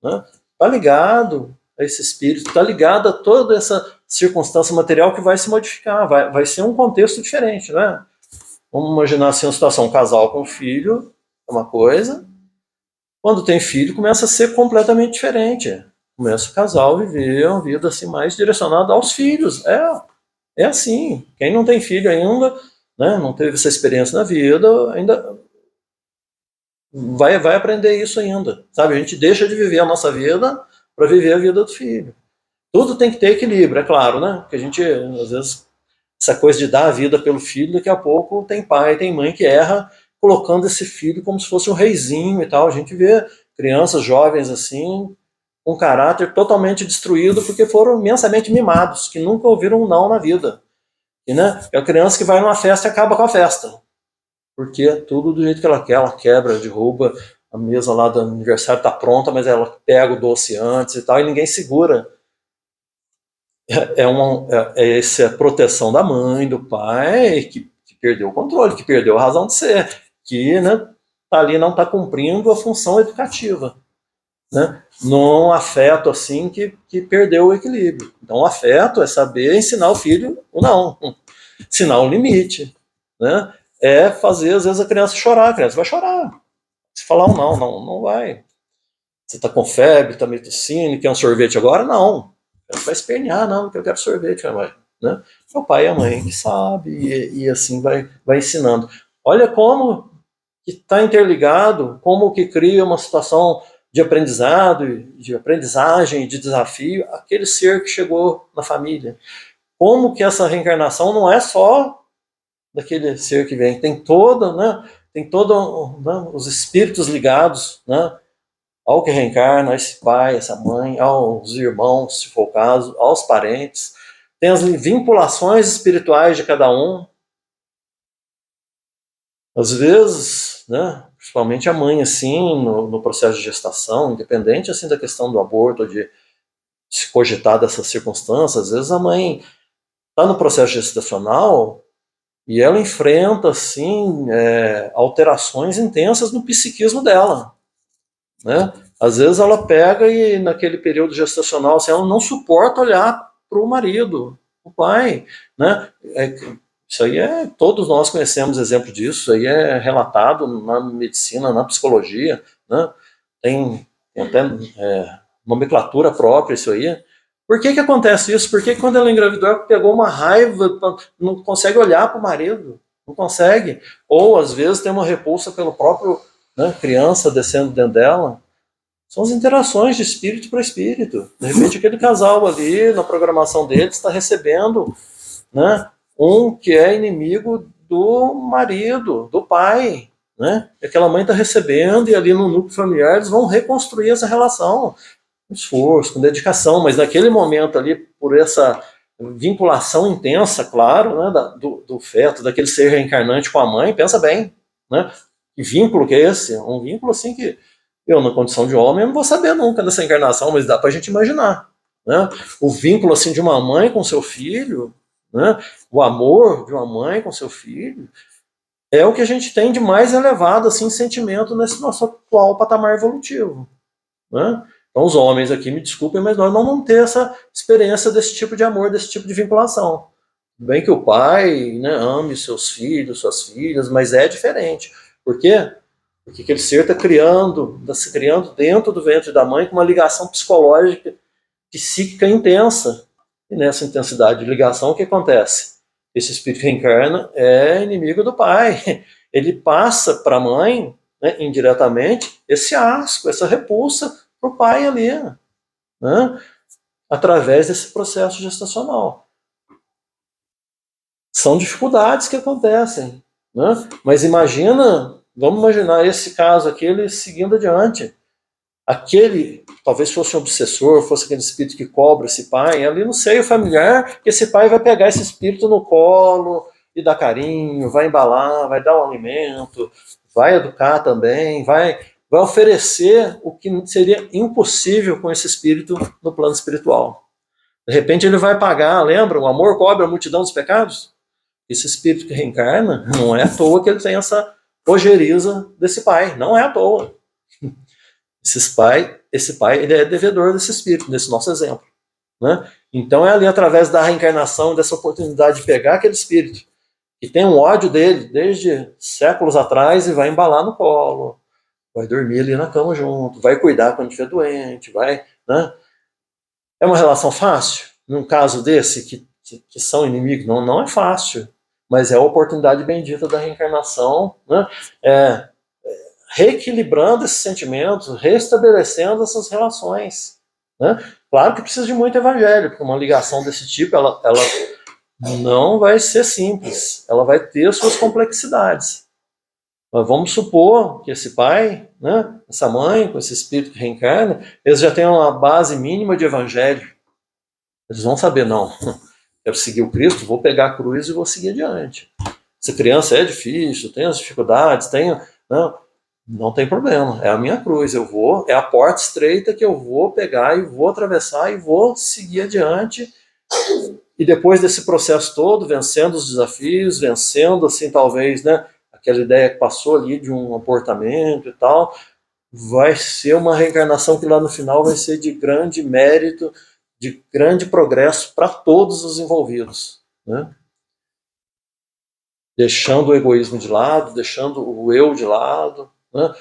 né? Está ligado a esse espírito, está ligado a toda essa circunstância material que vai se modificar, vai ser um contexto diferente, né? Vamos imaginar assim uma situação, um casal com filho, é uma coisa, quando tem filho começa a ser completamente diferente, começa o casal a viver uma vida assim mais direcionada aos filhos, é assim, quem não tem filho ainda, né, não teve essa experiência na vida, ainda vai aprender isso ainda, sabe? A gente deixa de viver a nossa vida para viver a vida do filho. Tudo tem que ter equilíbrio, é claro, né? Porque a gente, às vezes, essa coisa de dar a vida pelo filho, daqui a pouco tem pai, tem mãe que erra colocando esse filho como se fosse um reizinho e tal. A gente vê crianças jovens assim, com caráter totalmente destruído porque foram imensamente mimados, que nunca ouviram um não na vida. E, né, é a criança que vai numa festa e acaba com a festa. Porque é tudo do jeito que ela quebra, derruba, a mesa lá do aniversário está pronta, mas ela pega o doce antes e tal, e ninguém segura. É essa proteção da mãe, do pai, que perdeu o controle, que perdeu a razão de ser, que, né, tá ali, não está cumprindo a função educativa. Né? Num afeto assim que perdeu o equilíbrio. Então, o afeto é saber ensinar o filho o não, ensinar o limite. Né? É fazer, às vezes, a criança chorar. A criança vai chorar. Se falar um não vai. Você está com febre, está meio tossindo, quer um sorvete agora? Não. Ela vai espernear, não, porque eu quero sorvete, mãe. Né? O pai e a mãe que sabe, e assim vai ensinando. Olha como que está interligado, como que cria uma situação de aprendizado, de aprendizagem, de desafio, aquele ser que chegou na família. Como que essa reencarnação não é só daquele ser que vem, tem toda, né, tem todo, né, os espíritos ligados, né, ao que reencarna, a esse pai, essa mãe, aos irmãos, se for o caso, aos parentes, tem as vinculações espirituais de cada um. Às vezes, né, principalmente a mãe, assim, no processo de gestação, independente assim da questão do aborto, de se cogitar dessas circunstâncias, às vezes a mãe está no processo gestacional e ela enfrenta, assim, alterações intensas no psiquismo dela, né? Às vezes ela pega e naquele período gestacional, assim, ela não suporta olhar para o marido, o pai, né? Isso aí todos nós conhecemos exemplo disso, isso aí é relatado na medicina, na psicologia, né? Tem até nomenclatura própria isso aí. Por que acontece isso? Porque quando ela engravidou, ela pegou uma raiva, não consegue olhar para o marido, não consegue. Ou às vezes tem uma repulsa pelo próprio, né, criança descendo dentro dela. São as interações de espírito para espírito. De repente aquele casal ali, na programação deles, está recebendo, né, um que é inimigo do marido, do pai, né? Aquela mãe está recebendo e ali no núcleo familiar eles vão reconstruir essa relação com esforço, com dedicação, mas naquele momento ali, por essa vinculação intensa, claro, né, do feto, daquele ser reencarnante com a mãe, pensa bem, né? Que vínculo que é esse? Um vínculo assim que eu, na condição de homem, eu não vou saber nunca dessa encarnação, mas dá para a gente imaginar, né? O vínculo assim de uma mãe com seu filho, né? O amor de uma mãe com seu filho é o que a gente tem de mais elevado assim, sentimento nesse nosso atual patamar evolutivo, né? Então os homens aqui, me desculpem, mas nós não vamos ter essa experiência desse tipo de amor, desse tipo de vinculação. Bem que o pai, né, ame seus filhos, suas filhas, mas é diferente. Por quê? Porque aquele ser está se criando dentro do ventre da mãe com uma ligação psicológica, psíquica intensa. E nessa intensidade de ligação, o que acontece? Esse espírito que reencarna é inimigo do pai. Ele passa para a mãe, né, indiretamente, esse asco, essa repulsa para o pai ali, né, através desse processo gestacional. São dificuldades que acontecem, né? Mas vamos imaginar esse caso aqui, ele seguindo adiante. Aquele, talvez fosse um obsessor, fosse aquele espírito que cobra esse pai, ali no seio familiar, que esse pai vai pegar esse espírito no colo e dar carinho, vai embalar, vai dar um alimento, vai educar também, vai oferecer o que seria impossível com esse espírito no plano espiritual. De repente ele vai pagar, lembra? O amor cobre a multidão dos pecados? Esse espírito que reencarna, não é à toa que ele tem essa ojeriza desse pai, não é à toa. Esse pai, ele é devedor desse espírito, desse nosso exemplo, né? Então é ali através da reencarnação, dessa oportunidade de pegar aquele espírito que tem um ódio dele desde séculos atrás e vai embalar no colo, vai dormir ali na cama junto, vai cuidar quando estiver doente, vai, né? É uma relação fácil? Num caso desse, que são inimigos, não é fácil, mas é a oportunidade bendita da reencarnação, né? Reequilibrando esses sentimentos, restabelecendo essas relações, né? Claro que precisa de muito evangelho, porque uma ligação desse tipo, ela não vai ser simples, ela vai ter suas complexidades. Mas vamos supor que esse pai, né, essa mãe, com esse espírito que reencarna, eles já têm uma base mínima de evangelho. Eles vão saber, não, quero seguir o Cristo, vou pegar a cruz e vou seguir adiante. Essa criança é difícil, tem as dificuldades, não tem problema, é a minha cruz, é a porta estreita que eu vou pegar e vou atravessar e vou seguir adiante. E depois desse processo todo, vencendo os desafios, vencendo, assim, talvez, né, aquela ideia que passou ali de um abortamento e tal, vai ser uma reencarnação que lá no final vai ser de grande mérito, de grande progresso para todos os envolvidos, né? Deixando o egoísmo de lado, deixando o eu de lado, né?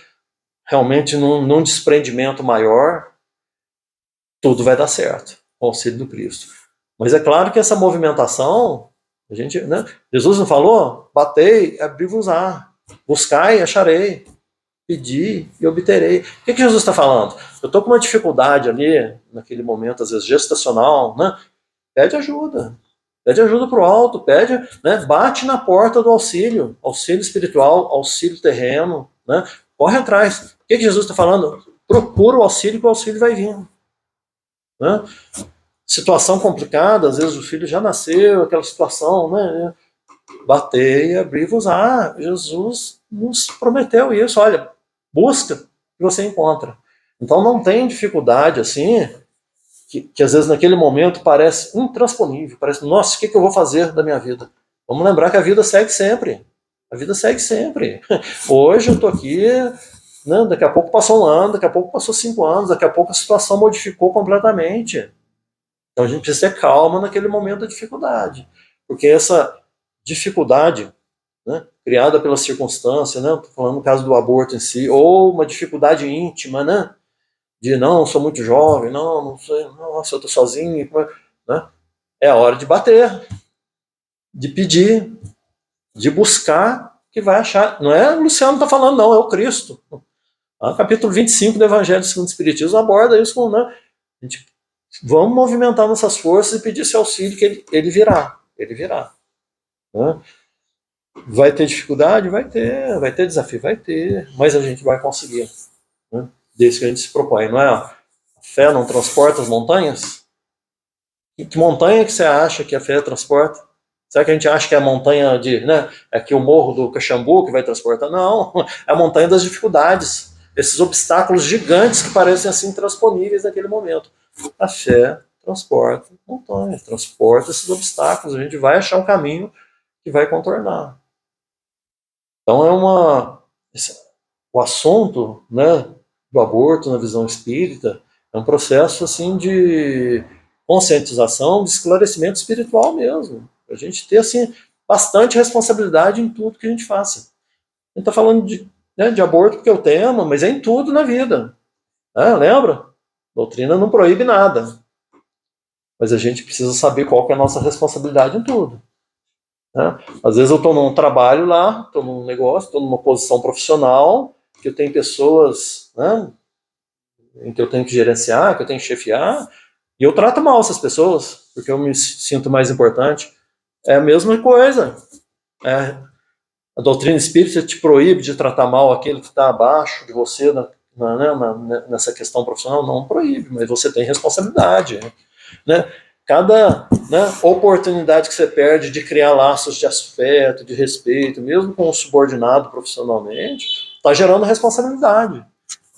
Realmente num desprendimento maior, tudo vai dar certo, com o auxílio do Cristo. Mas é claro que essa movimentação, a gente, né? Jesus não falou? Batei, abri-vos-á, buscai e acharei, pedi e obterei. O que Jesus está falando? Eu estou com uma dificuldade ali, naquele momento, às vezes gestacional, né? Pede ajuda para o alto, pede, né? Bate na porta do auxílio espiritual, auxílio terreno, né? Corre atrás. O que Jesus está falando? Procura o auxílio, que o auxílio vai vir, né? Situação complicada, às vezes o filho já nasceu, aquela situação, né? Batei, abri-vos-á. Jesus nos prometeu isso. Olha, busca e você encontra. Então não tem dificuldade assim, que às vezes naquele momento parece intransponível, parece, nossa, o que eu vou fazer da minha vida? Vamos lembrar que a vida segue sempre. A vida segue sempre. Hoje eu estou aqui, né, daqui a pouco passou um ano, daqui a pouco passou 5 anos, daqui a pouco a situação modificou completamente. Então a gente precisa ter calma naquele momento da dificuldade, porque essa dificuldade, né, criada pela circunstância, né, tô falando no caso do aborto em si, ou uma dificuldade íntima, né, de não, sou muito jovem, não sei, nossa, eu estou sozinho, né, é a hora de bater, de pedir, de buscar, que vai achar. Não é o Luciano está falando, não, é o Cristo. Capítulo 25 do Evangelho segundo o Espiritismo aborda isso com, né, a gente, vamos movimentar nossas forças e pedir esse auxílio que ele virá. Né? Vai ter dificuldade? Vai ter desafio? Vai ter, mas a gente vai conseguir. Né? Desde que a gente se propõe, não é? A fé não transporta as montanhas? Que montanha que você acha que a fé transporta? Será que a gente acha que é a montanha é aqui o morro do Caxambu que vai transportar? Não, é a montanha das dificuldades, esses obstáculos gigantes que parecem assim intransponíveis naquele momento. A fé transporta montanhas, transporta esses obstáculos. A gente vai achar um caminho que vai contornar. Então o assunto, né, do aborto na visão espírita é um processo assim de conscientização, de esclarecimento espiritual mesmo. A gente ter assim bastante responsabilidade em tudo que a gente faça. A gente está falando de aborto porque é o tema, mas é em tudo na vida. Lembra? A doutrina não proíbe nada. Mas a gente precisa saber qual que é a nossa responsabilidade em tudo. Né? Às vezes eu estou num trabalho lá, estou num negócio, estou numa posição profissional, que eu tenho pessoas, né, em que eu tenho que gerenciar, que eu tenho que chefiar, e eu trato mal essas pessoas, porque eu me sinto mais importante. É a mesma coisa. A doutrina espírita te proíbe de tratar mal aquele que está abaixo de você nessa questão profissional? Não proíbe, mas você tem responsabilidade. Né? Cada oportunidade que você perde de criar laços de afeto, de respeito, mesmo com um subordinado profissionalmente, está gerando responsabilidade.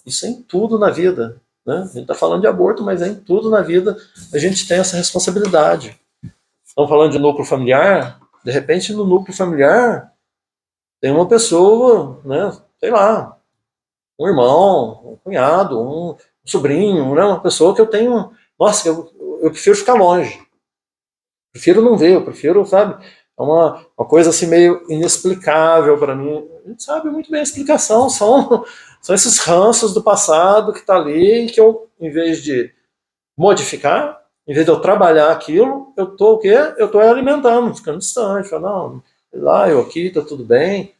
Isso é em tudo na vida. Né? A gente está falando de aborto, mas é em tudo na vida a gente tem essa responsabilidade. Estamos falando de núcleo familiar, de repente no núcleo familiar tem uma pessoa, né, sei lá, um irmão, um cunhado, um sobrinho, né, uma pessoa que eu tenho, nossa, eu prefiro ficar longe. Prefiro não ver, eu prefiro, sabe, é uma coisa assim meio inexplicável para mim. A gente sabe muito bem a explicação, são esses ranços do passado que está ali, que eu, em vez de modificar, em vez de eu trabalhar aquilo, eu estou o quê? Eu estou alimentando, ficando distante, falando, não, lá, eu aqui, está tudo bem,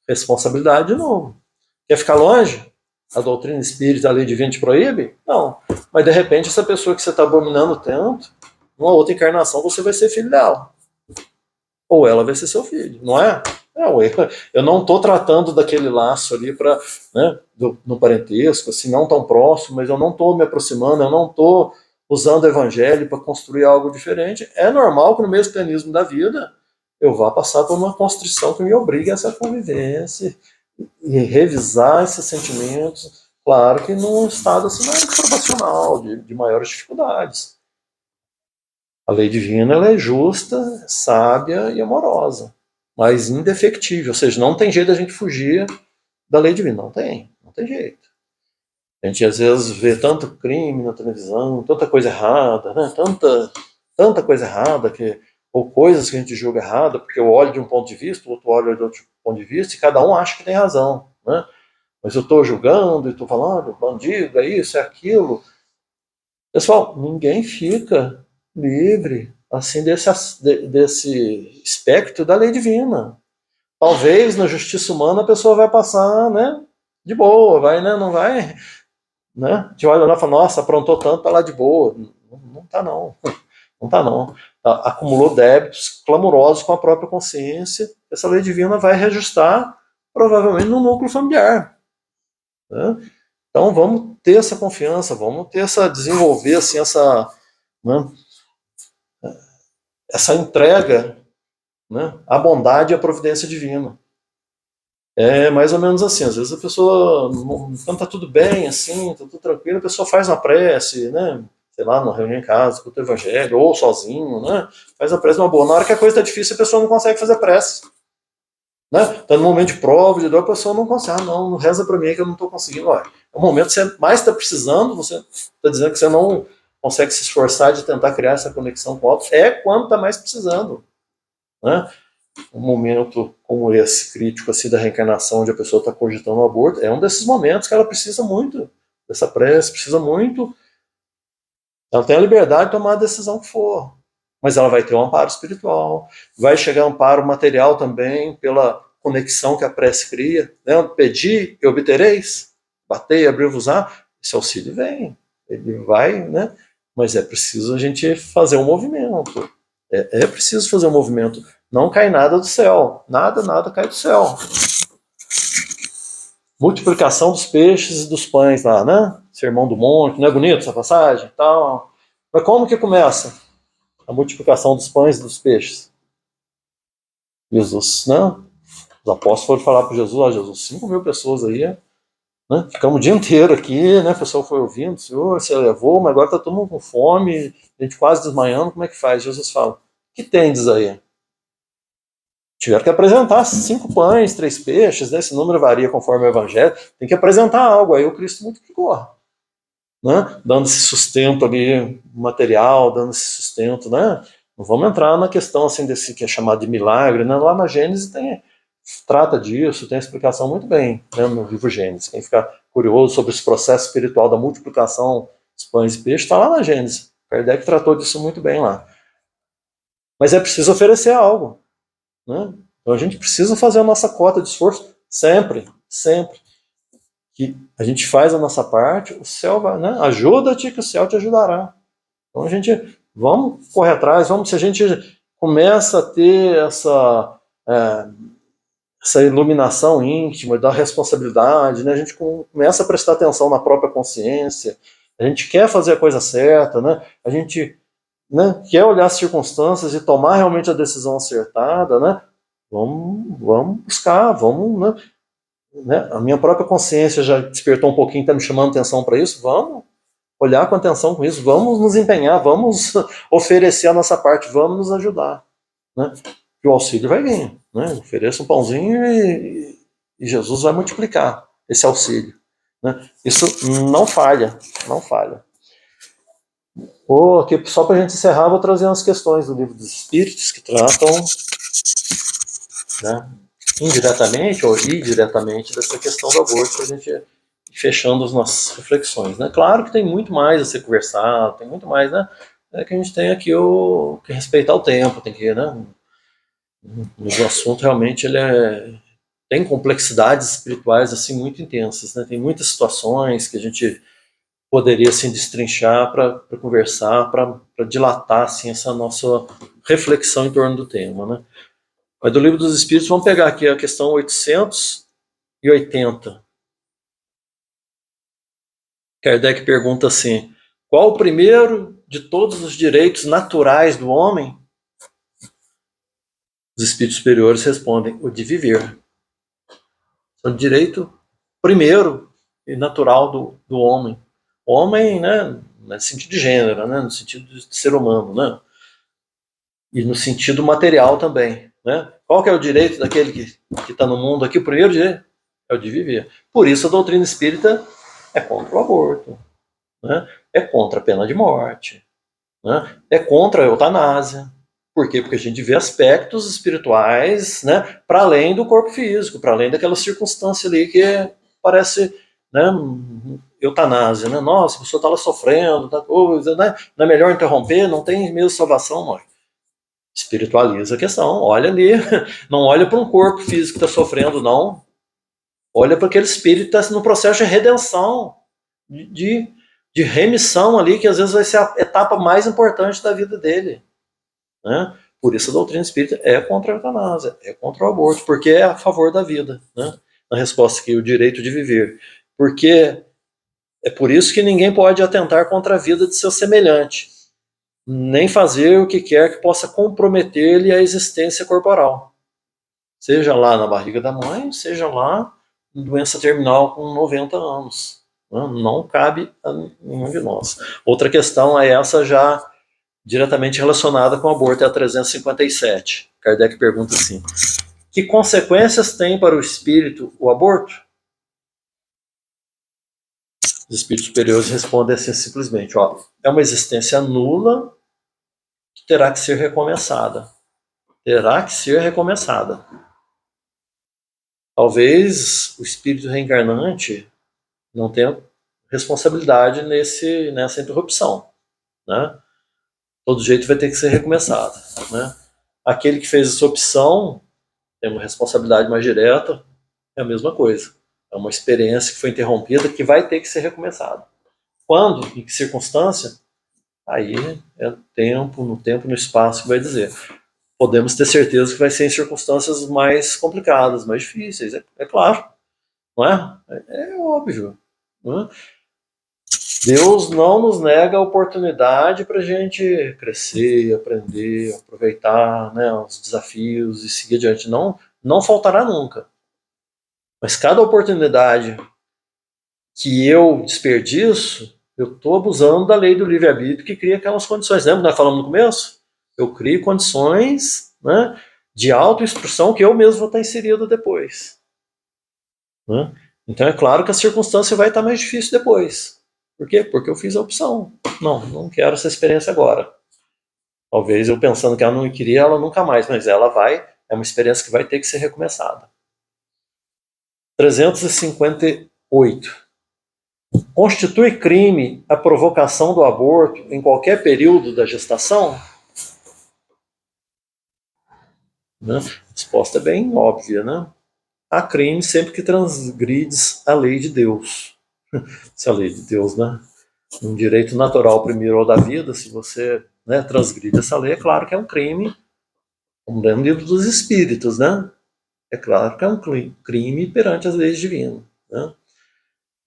responsabilidade de novo. Quer ficar longe? A doutrina espírita, a lei divina te proíbe? Não. Mas de repente essa pessoa que você está abominando tanto, numa outra encarnação você vai ser filho dela. Ou ela vai ser seu filho, não é? Eu não estou tratando daquele laço ali para, né, no parentesco, assim, não tão próximo, mas eu não estou me aproximando, eu não estou usando o evangelho para construir algo diferente. É normal que no mesmo mecanismo da vida eu vá passar por uma constrição que me obrigue a essa convivência e revisar esses sentimentos, claro que num estado assim mais proporcional, de maiores dificuldades. A lei divina ela é justa, sábia e amorosa, mas indefectível, ou seja, não tem jeito da gente fugir da lei divina, não tem jeito. A gente às vezes vê tanto crime na televisão, tanta coisa errada, né? tanta coisa errada, ou coisas que a gente julga errada, porque eu olho de um ponto de vista, o outro olha de outro ponto de vista, e cada um acha que tem razão. Né? Mas eu estou julgando e estou falando, bandido, é isso, é aquilo. Pessoal, ninguém fica livre assim desse espectro da lei divina. Talvez na justiça humana a pessoa vai passar, né, de boa, vai, né, não vai, né? Te olha lá e fala, nossa, aprontou tanto, tá lá de boa. Não tá não. Não tá não. Acumulou débitos clamorosos com a própria consciência. Essa lei divina vai reajustar provavelmente no núcleo familiar. Né? Então vamos ter essa confiança, vamos ter desenvolver assim né, essa entrega, né, à bondade e à providência divina. É mais ou menos assim, às vezes a pessoa, quando tá tudo bem, assim, tá tudo tranquilo, a pessoa faz uma prece, né, sei lá, numa reunião em casa, escuta o evangelho, ou sozinho, né, faz a prece numa boa. Na hora que a coisa tá difícil, a pessoa não consegue fazer prece. Né? Tá no momento de prova, de dor, a pessoa não consegue, não reza para mim que eu não estou conseguindo. Olha, é o momento que você mais está precisando, você está dizendo que você não consegue se esforçar de tentar criar essa conexão com o alto, é quando está mais precisando. Né? Um momento como esse, crítico assim, da reencarnação, onde a pessoa está cogitando o aborto, é um desses momentos que ela precisa muito dessa prece, precisa muito. Ela tem a liberdade de tomar a decisão que for, mas ela vai ter um amparo espiritual, vai chegar amparo material também pela conexão que a prece cria. Né? Pedi e obtereis, batei, abriu-vos-á, esse auxílio vem, ele vai, né? Mas é preciso a gente fazer um movimento, é preciso fazer um movimento, não cai nada do céu, nada cai do céu. Multiplicação dos peixes e dos pães lá, né? Sermão do Monte, não é bonito essa passagem? Tal. Mas como que começa a multiplicação dos pães e dos peixes? Jesus, né? Os apóstolos foram falar para Jesus, Jesus, 5.000 pessoas aí, Né? Ficamos o dia inteiro aqui, né? O pessoal foi ouvindo, Senhor, você levou, mas agora está todo mundo com fome, a gente quase desmaiando, como é que faz? Jesus fala, o que tendes aí? Tiveram que apresentar 5 pães, 3 peixes, né? Esse número varia conforme o evangelho, tem que apresentar algo, aí o Cristo multiplicou, né? Dando esse sustento ali material, dando esse sustento, né? Não vamos entrar na questão assim desse que é chamado de milagre, né? Lá na Gênesis trata disso, tem a explicação muito bem, né, no livro Gênesis. Quem ficar curioso sobre esse processo espiritual da multiplicação dos pães e peixes, está lá na Gênesis. Kardec tratou disso muito bem lá. Mas é preciso oferecer algo, né? Então a gente precisa fazer a nossa cota de esforço sempre, sempre. Que a gente faz a nossa parte, o céu vai, né? Ajuda-te que o céu te ajudará. Então a gente, vamos correr atrás, vamos, se a gente começa a ter essa iluminação íntima, da responsabilidade, né? A gente começa a prestar atenção na própria consciência, a gente quer fazer a coisa certa, né? A gente, né, quer olhar as circunstâncias e tomar realmente a decisão acertada, né? Vamos buscar, vamos, né? A minha própria consciência já despertou um pouquinho, está me chamando atenção para isso, vamos olhar com atenção com isso, vamos nos empenhar, vamos oferecer a nossa parte, vamos nos ajudar, né? Que o auxílio vai vir, né? Ofereça um pãozinho e Jesus vai multiplicar esse auxílio, né? Isso não falha, não falha. Aqui, só para a gente encerrar, vou trazer umas questões do Livro dos Espíritos que tratam, né, indiretamente ou diretamente dessa questão do aborto, para a gente ir fechando as nossas reflexões, né? Claro que tem muito mais a ser conversado, tem muito mais, né? É que a gente tem aqui que respeitar o tempo, tem que, né? O assunto realmente tem complexidades espirituais assim muito intensas, né? Tem muitas situações que a gente poderia assim destrinchar para conversar, para dilatar assim essa nossa reflexão em torno do tema, né? Mas do Livro dos Espíritos, vamos pegar aqui a questão 880. Kardec pergunta assim: qual o primeiro de todos os direitos naturais do homem? Os espíritos superiores respondem: o de viver. É o direito primeiro e natural do homem. Homem, né, no sentido de gênero, né, no sentido de ser humano, né, e no sentido material também, né. Qual que é o direito daquele que está no mundo aqui? O primeiro direito é o de viver. Por isso a doutrina espírita é contra o aborto, né, é contra a pena de morte, né, é contra a eutanásia. Por quê? Porque a gente vê aspectos espirituais, né, para além do corpo físico, para além daquela circunstância ali que parece, né, eutanásia, né? Nossa, a pessoa está lá sofrendo, tá coisa, né? Não é melhor interromper? Não tem meio de salvação, não. Espiritualiza a questão, olha ali, não olha para um corpo físico que está sofrendo, não. Olha para aquele espírito que está no processo de redenção, de, de remissão ali, que às vezes vai ser a etapa mais importante da vida dele, né? Por isso a doutrina espírita é contra a eutanásia, é contra o aborto, porque é a favor da vida, né? Na resposta aqui, o direito de viver. Porque é por isso que ninguém pode atentar contra a vida de seu semelhante, nem fazer o que quer que possa comprometer-lhe a existência corporal. Seja lá na barriga da mãe, seja lá em doença terminal com 90 anos. Não cabe a nenhum de nós. Outra questão é essa já diretamente relacionada com o aborto, é a 357. Kardec pergunta assim: que consequências tem para o espírito o aborto? Os espíritos superiores respondem assim simplesmente: é uma existência nula que terá que ser recomeçada. Terá que ser recomeçada. Talvez o espírito reencarnante não tenha responsabilidade nessa interrupção, né? Todo jeito vai ter que ser recomeçado, né? Aquele que fez essa opção tem uma responsabilidade mais direta, é a mesma coisa. É uma experiência que foi interrompida que vai ter que ser recomeçada. Quando? Em que circunstância? Aí é no tempo, no espaço que vai dizer. Podemos ter certeza que vai ser em circunstâncias mais complicadas, mais difíceis, é claro, não é? É óbvio. Não é? Deus não nos nega a oportunidade para a gente crescer, aprender, aproveitar, né, os desafios e seguir adiante. Não, não faltará nunca. Mas cada oportunidade que eu desperdiço, eu estou abusando da lei do livre-arbítrio que cria aquelas condições. Lembra que nós falamos no começo? Eu crio condições, né, de autoinstrução que eu mesmo vou estar inserido depois. Né? Então é claro que a circunstância vai estar mais difícil depois. Por quê? Porque eu fiz a opção. Não quero essa experiência agora. Talvez eu pensando que ela não queria, ela nunca mais, mas ela vai, é uma experiência que vai ter que ser recomeçada. 358. Constitui crime a provocação do aborto em qualquer período da gestação? Né? A resposta é bem óbvia, né? Há crime sempre que transgrides a lei de Deus. Se a lei de Deus, né? Um direito natural primeiro ou da vida, se você, né, transgride essa lei, é claro que é um crime, como no livro dos Espíritos, né? É claro que é um crime perante as leis divinas. Né?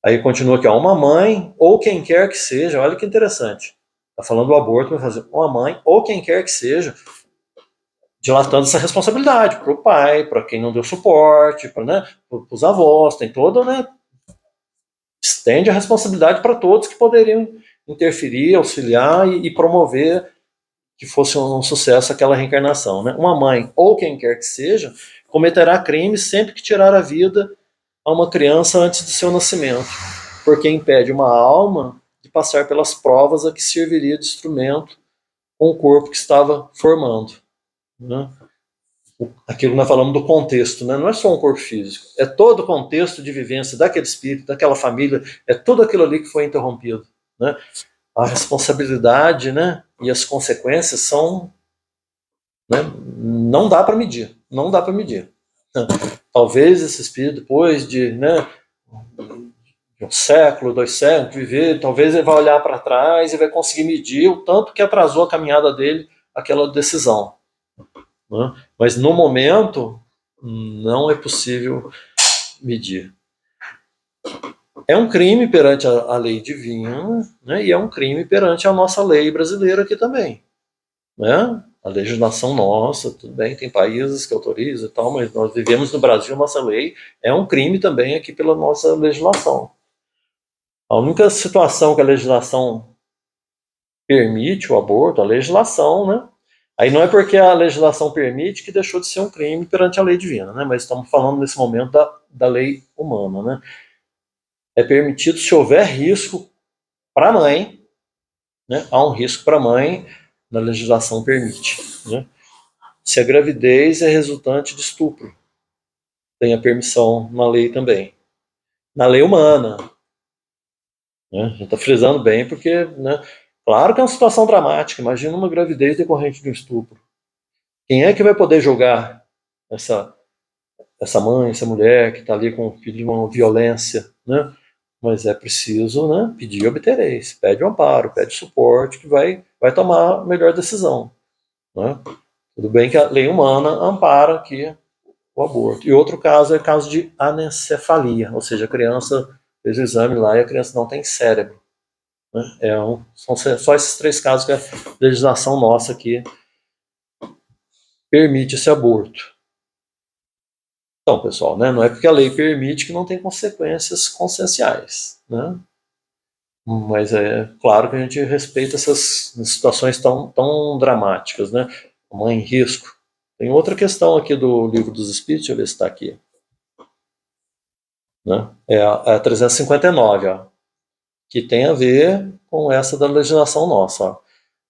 Aí continua aqui, ó, uma mãe ou quem quer que seja, olha que interessante. Está falando do aborto, vai fazer uma mãe ou quem quer que seja, dilatando essa responsabilidade para o pai, para quem não deu suporte, para, né, os avós, tem toda, né, estende a responsabilidade para todos que poderiam interferir, auxiliar e promover que fosse um sucesso aquela reencarnação. Né? Uma mãe, ou quem quer que seja, cometerá crime sempre que tirar a vida a uma criança antes do seu nascimento, porque impede uma alma de passar pelas provas a que serviria de instrumento com o corpo que estava formando. Né? Aquilo que nós falamos do contexto, né? Não é só um corpo físico, é todo o contexto de vivência daquele espírito, daquela família, é tudo aquilo ali que foi interrompido. Né? A responsabilidade, né, e as consequências são, né, não dá para medir, não dá para medir. Talvez esse espírito, depois de, né, de um século, 2 séculos, viver, talvez ele vai olhar para trás e vai conseguir medir o tanto que atrasou a caminhada dele aquela decisão. Né? Mas no momento não é possível medir. É um crime perante a lei divina, né? E é um crime perante a nossa lei brasileira aqui também. Né? A legislação nossa, tudo bem, tem países que autorizam e tal, mas nós vivemos no Brasil, nossa lei é um crime também aqui pela nossa legislação. A única situação que a legislação permite o aborto, a legislação, né? Aí não é porque a legislação permite que deixou de ser um crime perante a lei divina, né? Mas estamos falando nesse momento da lei humana, né? É permitido se houver risco para a mãe, né? Há um risco para a mãe, a legislação permite, né? Se a gravidez é resultante de estupro, tem a permissão na lei também. Na lei humana, né? A gente está frisando bem porque, né? Claro que é uma situação dramática, imagina uma gravidez decorrente de um estupro. Quem é que vai poder julgar essa mãe, essa mulher que está ali com o filho de uma violência, né? Mas é preciso, né, pedir e obtereis, pede um amparo, pede suporte, que vai tomar a melhor decisão. Né? Tudo bem que a lei humana ampara aqui o aborto. E outro caso é o caso de anencefalia, ou seja, a criança fez o exame lá e a criança não tem cérebro. Né? São só esses 3 casos que a legislação nossa aqui permite esse aborto. Então, pessoal, né, não é porque a lei permite que não tem consequências conscienciais. Né? Mas é claro que a gente respeita essas situações tão dramáticas. Né? Mãe em risco. Tem outra questão aqui do Livro dos Espíritos, deixa eu ver se está aqui. Né? É a 359, ó, que tem a ver com essa da legislação nossa. Ó.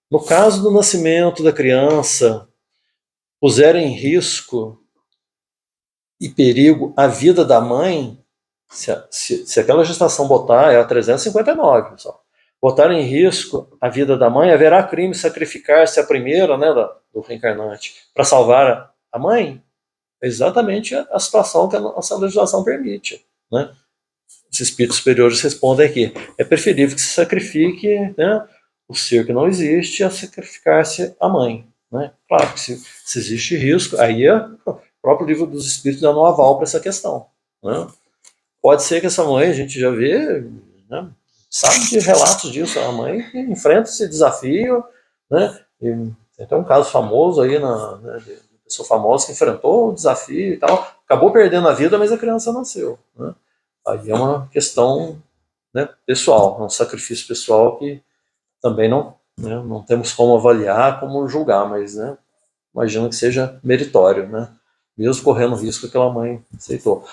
No caso do nascimento da criança, puser em risco e perigo a vida da mãe, se aquela gestação botar, é a 359, pessoal, botar em risco a vida da mãe, haverá crime sacrificar-se a primeira, né, do reencarnante, para salvar a mãe? É exatamente a situação que a nossa legislação permite. Né? Os espíritos superiores respondem aqui, é preferível que se sacrifique, né, o ser que não existe a sacrificar-se a mãe. Né? Claro que se existe risco, aí o próprio Livro dos Espíritos dá um aval para essa questão. Né? Pode ser que essa mãe, a gente já vê, né, sabe de relatos disso, a mãe enfrenta esse desafio, né, e tem até um caso famoso aí, né, de pessoa famosa que enfrentou o desafio e tal, acabou perdendo a vida, mas a criança nasceu. Né? Aí é uma questão né, pessoal, é um sacrifício pessoal que também não, né, não temos como avaliar, como julgar, mas, né, imagino que seja meritório, né, mesmo correndo o risco que aquela mãe aceitou.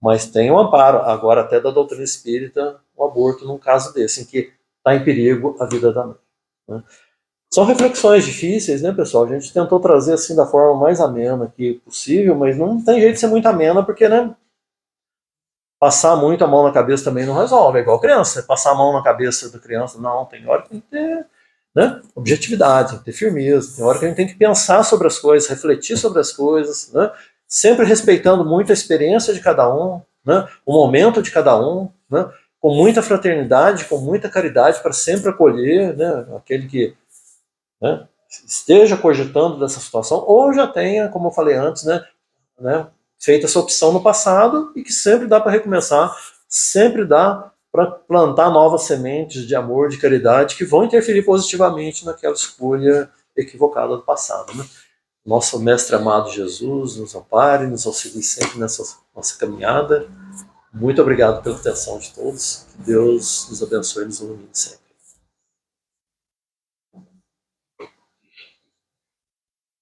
Mas tem um amparo, agora até da doutrina espírita, o aborto num caso desse, em que está em perigo a vida da mãe. Né? São reflexões difíceis, né, pessoal? A gente tentou trazer assim da forma mais amena que possível, mas não tem jeito de ser muito amena, porque, né, passar muito a mão na cabeça também não resolve. É igual criança, passar a mão na cabeça da criança, não, tem hora que tem que ter, né, objetividade, tem que ter firmeza, tem hora que a gente tem que pensar sobre as coisas, refletir sobre as coisas, né, sempre respeitando muito a experiência de cada um, né, o momento de cada um, né, com muita fraternidade, com muita caridade para sempre acolher, né, aquele que, né, esteja cogitando dessa situação ou já tenha, como eu falei antes, né, feito essa opção no passado e que sempre dá para recomeçar, sempre dá para plantar novas sementes de amor, de caridade que vão interferir positivamente naquela escolha equivocada do passado. Né? Nosso Mestre amado Jesus nos ampare, nos auxilie sempre nessa nossa caminhada. Muito obrigado pela atenção de todos. Que Deus nos abençoe e nos ilumine sempre.